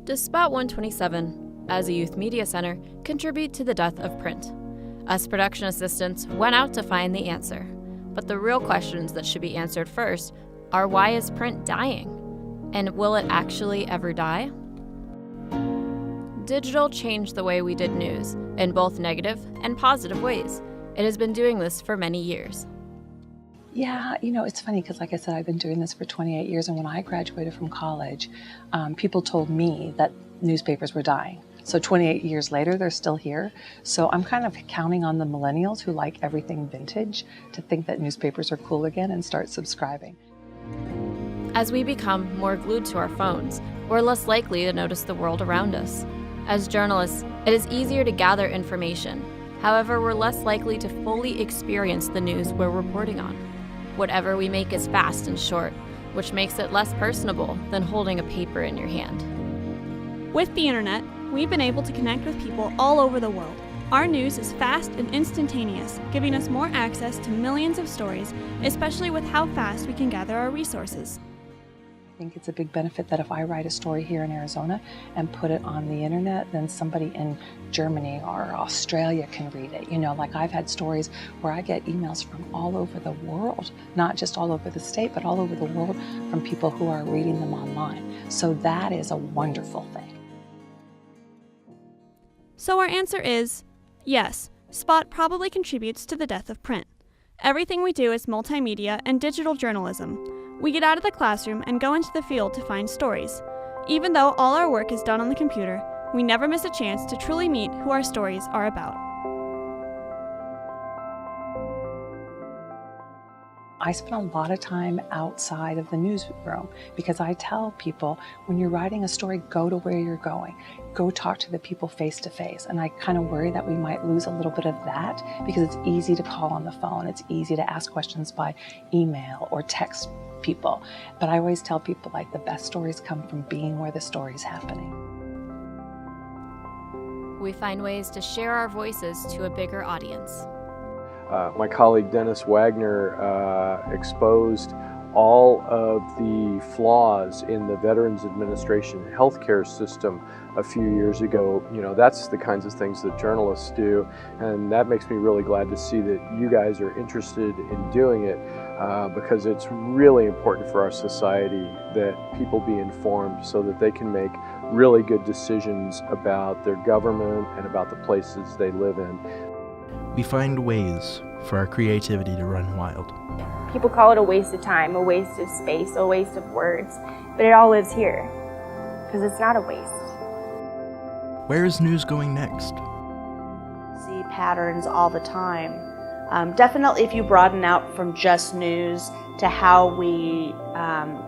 Does Spot 127, as a youth media center, contribute to the death of print? Us production assistants went out to find the answer. But the real questions that should be answered first are, why is print dying? And will it actually ever die? Digital changed the way we did news, in both negative and positive ways. It has been doing this for many years. Yeah, it's funny because, like I said, I've been doing this for 28 years, and when I graduated from college, people told me that newspapers were dying. So 28 years later, they're still here. So I'm kind of counting on the millennials who like everything vintage to think that newspapers are cool again and start subscribing. As we become more glued to our phones, we're less likely to notice the world around us. As journalists, it is easier to gather information. However, we're less likely to fully experience the news we're reporting on. Whatever we make is fast and short, which makes it less personable than holding a paper in your hand. With the internet, we've been able to connect with people all over the world. Our news is fast and instantaneous, giving us more access to millions of stories, especially with how fast we can gather our resources. I think it's a big benefit that if I write a story here in Arizona and put it on the internet, then somebody in Germany or Australia can read it. Like I've had stories where I get emails from all over the world, not just all over the state, but all over the world from people who are reading them online. So that is a wonderful thing. So our answer is, yes, Spot probably contributes to the death of print. Everything we do is multimedia and digital journalism. We get out of the classroom and go into the field to find stories. Even though all our work is done on the computer, we never miss a chance to truly meet who our stories are about. I spend a lot of time outside of the newsroom because I tell people, when you're writing a story, go to where you're going. Go talk to the people face to face. And I kind of worry that we might lose a little bit of that because it's easy to call on the phone. It's easy to ask questions by email or text people. But I always tell people, the best stories come from being where the story's happening. We find ways to share our voices to a bigger audience. My colleague Dennis Wagner exposed all of the flaws in the Veterans Administration healthcare system a few years ago. That's the kinds of things that journalists do, and that makes me really glad to see that you guys are interested in doing it because it's really important for our society that people be informed so that they can make really good decisions about their government and about the places they live in. We find ways for our creativity to run wild. People call it a waste of time, a waste of space, a waste of words, but it all lives here, because it's not a waste. Where is news going next? See patterns all the time. Definitely if you broaden out from just news to how we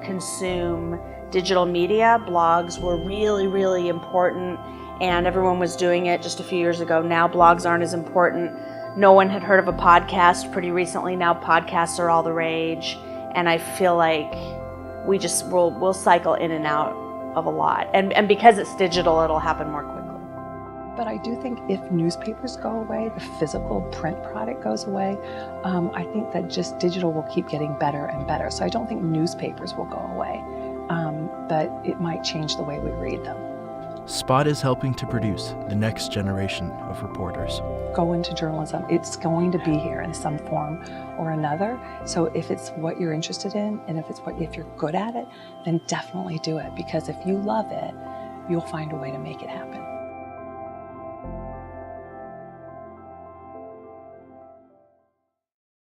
consume digital media, blogs were really, really important, and everyone was doing it just a few years ago. Now blogs aren't as important. No one had heard of a podcast pretty recently. Now podcasts are all the rage, and I feel like we'll cycle in and out of a lot. And because it's digital, it'll happen more quickly. But I do think if newspapers go away, the physical print product goes away, I think that just digital will keep getting better and better. So I don't think newspapers will go away, but it might change the way we read them. Spot is helping to produce the next generation of reporters. Go into journalism. It's going to be here in some form or another. So if it's what you're interested in, and if you're good at it, then definitely do it. Because if you love it, you'll find a way to make it happen.